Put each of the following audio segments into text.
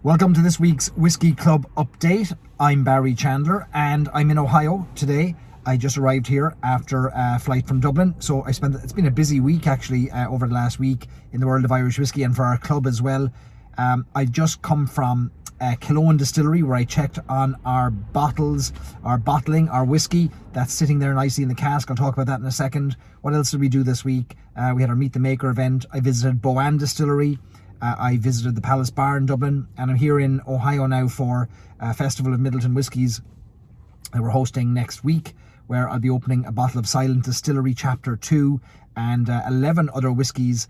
Welcome to this week's Whiskey Club update. I'm Barry Chandler and I'm in Ohio today. I just arrived here after a flight from Dublin, so it's been a busy week actually over the last week in the world of Irish whiskey and for our club as well. I just come from Cologne Distillery where I checked on our bottles, our bottling, our whiskey that's sitting there nicely in the cask. I'll talk about that in a second. What else did we do this week? We had our Meet the Maker event. I visited Boan Distillery. I visited the Palace Bar in Dublin, and I'm here in Ohio now for a Festival of Middleton Whiskies that we're hosting next week, where I'll be opening a bottle of Sláinte Distillery Chapter 2 and 11 other whiskies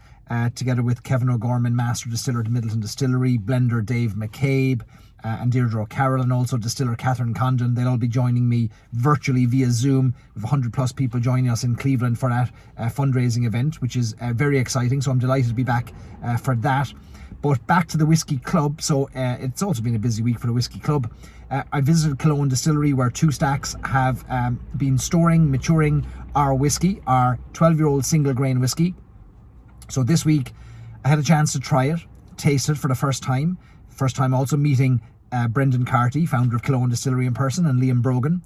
together with Kevin O'Gorman, Master Distiller to Middleton Distillery, blender Dave McCabe, and Deirdre O'Carroll, and also distiller Catherine Condon. They'll all be joining me virtually via Zoom, with 100 plus people joining us in Cleveland for that fundraising event, which is very exciting. So I'm delighted to be back for that. But back to the Whiskey Club. So it's also been a busy week for the Whiskey Club. I visited Cologne Distillery, where Two Stacks have been maturing our whiskey, our 12-year-old single grain whiskey. So this week I had a chance to try it, taste it for the first time. First time also meeting Brendan Carty, founder of Cologne Distillery, in person, and Liam Brogan,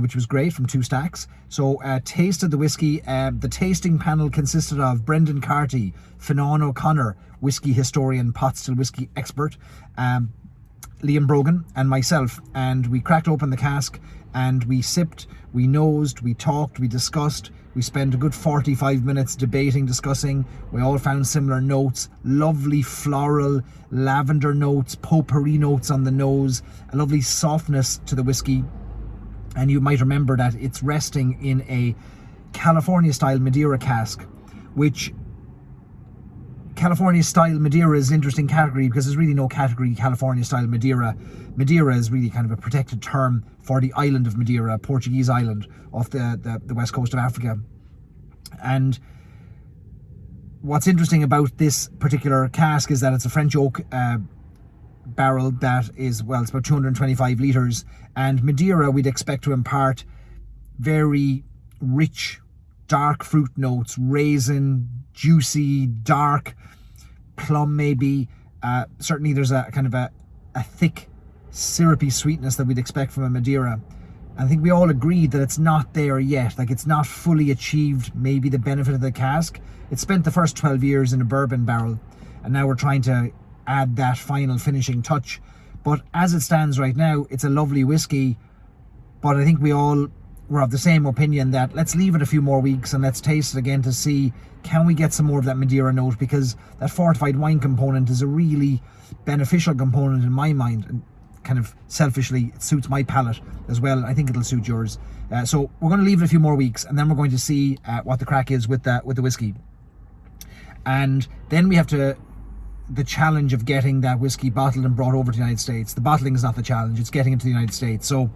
which was great, from Two Stacks. So tasted the whiskey. The tasting panel consisted of Brendan Carty, Fionnán O'Connor, whiskey historian, pot still whiskey expert, Liam Brogan, and myself. And we cracked open the cask and we sipped, we nosed, we talked, we discussed. We spent a good 45 minutes debating, discussing. We all found similar notes, lovely floral, lavender notes, potpourri notes on the nose, a lovely softness to the whiskey. And you might remember that it's resting in a California-style Madeira cask, which California-style Madeira is an interesting category because there's really no category California-style Madeira. Madeira is really kind of a protected term for the island of Madeira, a Portuguese island off the west coast of Africa. And what's interesting about this particular cask is that it's a French oak barrel that is, well, it's about 225 litres. And Madeira we'd expect to impart very rich, dark fruit notes, raisin, juicy, dark, plum maybe. Certainly there's a kind of a thick, syrupy sweetness that we'd expect from a Madeira. I think we all agreed that it's not there yet. Like, it's not fully achieved maybe the benefit of the cask. It spent the first 12 years in a bourbon barrel, and now we're trying to add that final finishing touch. But as it stands right now, it's a lovely whiskey. But I think we all were of the same opinion that let's leave it a few more weeks and let's taste it again to see, can we get some more of that Madeira note, because that fortified wine component is a really beneficial component in my mind, and kind of selfishly it suits my palate as well. I think it'll suit yours. So we're going to leave it a few more weeks and then we're going to see what the crack is with the whiskey. And then we have the challenge of getting that whiskey bottled and brought over to the United States. The bottling is not the challenge, it's getting it to the United States. So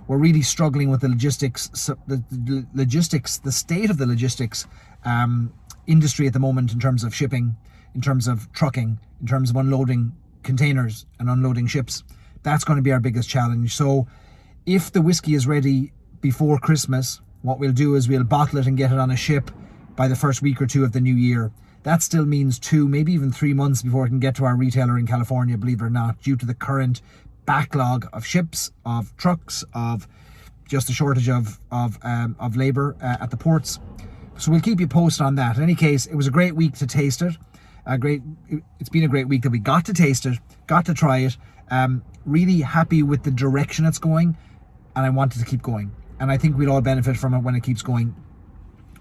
we're really struggling with the logistics, the state of the logistics industry at the moment, in terms of shipping, in terms of trucking, in terms of unloading containers and unloading ships. That's going to be our biggest challenge. So if the whiskey is ready before Christmas, what we'll do is we'll bottle it and get it on a ship by the first week or two of the new year. That still means 2, maybe even 3 months before it can get to our retailer in California, believe it or not, due to the current backlog of ships, of trucks, of just a shortage of labour at the ports. So we'll keep you posted on that. In any case, it was a great week to taste it. It's been a great week that we got to taste it, got to try it. Really happy with the direction it's going, and I wanted to keep going. And I think we'll all benefit from it when it keeps going.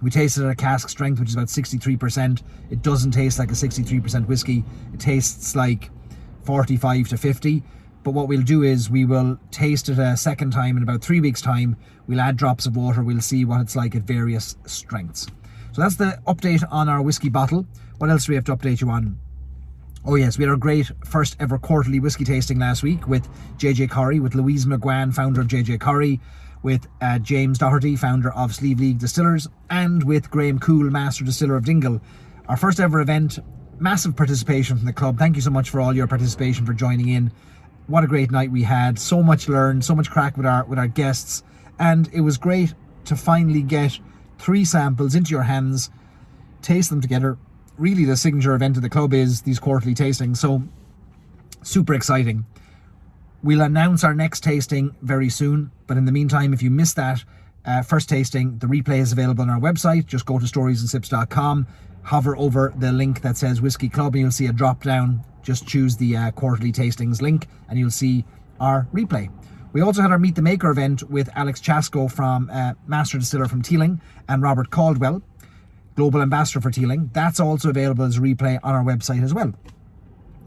We tasted it at cask strength, which is about 63%. It doesn't taste like a 63% whiskey. It tastes like 45 to 50. But what we'll do is we will taste it a second time in about 3 weeks' time. We'll add drops of water. We'll see what it's like at various strengths. So that's the update on our whiskey bottle. What else do we have to update you on? Oh yes, we had our great first ever quarterly whiskey tasting last week with JJ Corrie, with Louise McGuan, founder of JJ Corrie, with James Doherty, founder of Sleeve League Distillers, and with Graham Cool, Master Distiller of Dingle. Our first ever event, massive participation from the club. Thank you so much for all your participation, for joining in. What a great night we had. So much learned, so much crack with our guests. And it was great to finally get 3 samples into your hands, taste them together. Really the signature event of the club is these quarterly tastings. So Super exciting. We'll announce our next tasting very soon, but in the meantime, if you missed that first tasting, the replay is available on our website. Just go to storiesandsips.com, hover over the link that says Whiskey Club, and you'll see a drop down. Just choose the quarterly tastings link and you'll see our replay. We also had our Meet the Maker event with Alex Chasko from Master Distiller from Teeling, and Robert Caldwell, Global Ambassador for Teeling. That's also available as a replay on our website as well.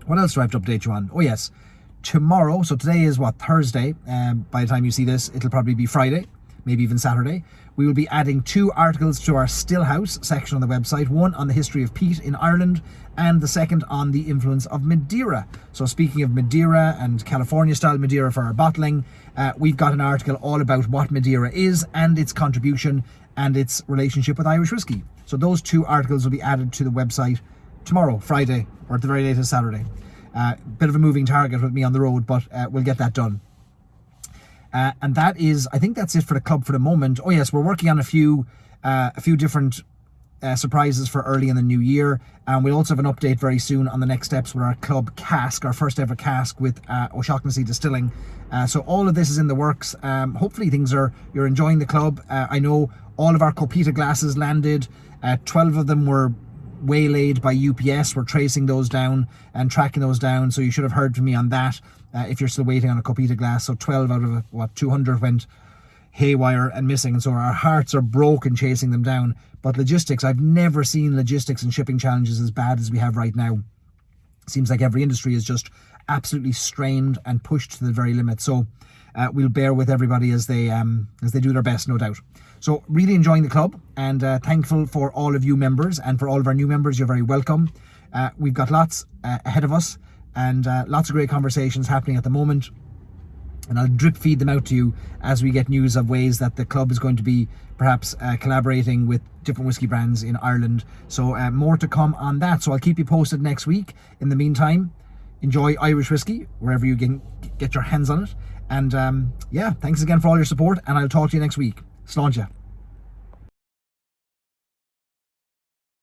What else do I have to update you on? Oh yes, tomorrow, so today is what, Thursday, by the time you see this it'll probably be Friday, maybe even Saturday. We will be adding 2 articles to our Stillhouse section on the website, one on the history of peat in Ireland and the second on the influence of Madeira. So speaking of Madeira and California style Madeira for our bottling, we've got an article all about what Madeira is and its contribution and its relationship with Irish whiskey. So those 2 articles will be added to the website tomorrow, Friday, or at the very latest Saturday. Bit of a moving target with me on the road, but we'll get that done. And that is, I think that's it for the club for the moment. Oh yes, we're working on a few different surprises for early in the new year, and we'll also have an update very soon on the next steps with our club cask, our first ever cask with O'Shaughnessy Distilling. So all of this is in the works. Hopefully you're enjoying the club. I know all of our Copita glasses landed. 12 of them were waylaid by UPS. We're tracing those down and tracking those down, so you should have heard from me on that if you're still waiting on a Copita glass. So 12 out of 200 went haywire and missing, and so our hearts are broken chasing them down. But logistics, I've never seen logistics and shipping challenges as bad as we have right now. Seems like every industry is just absolutely strained and pushed to the very limit. So we'll bear with everybody as they do their best, no doubt. So really enjoying the club, and thankful for all of you members, and for all of our new members, you're very welcome. We've got lots ahead of us, and lots of great conversations happening at the moment, and I'll drip feed them out to you as we get news of ways that the club is going to be perhaps collaborating with different whiskey brands in Ireland. So more to come on that, so I'll keep you posted next week. In the meantime, enjoy Irish whiskey wherever you can get your hands on it, and yeah, thanks again for all your support, and I'll talk to you next week. Sláinte.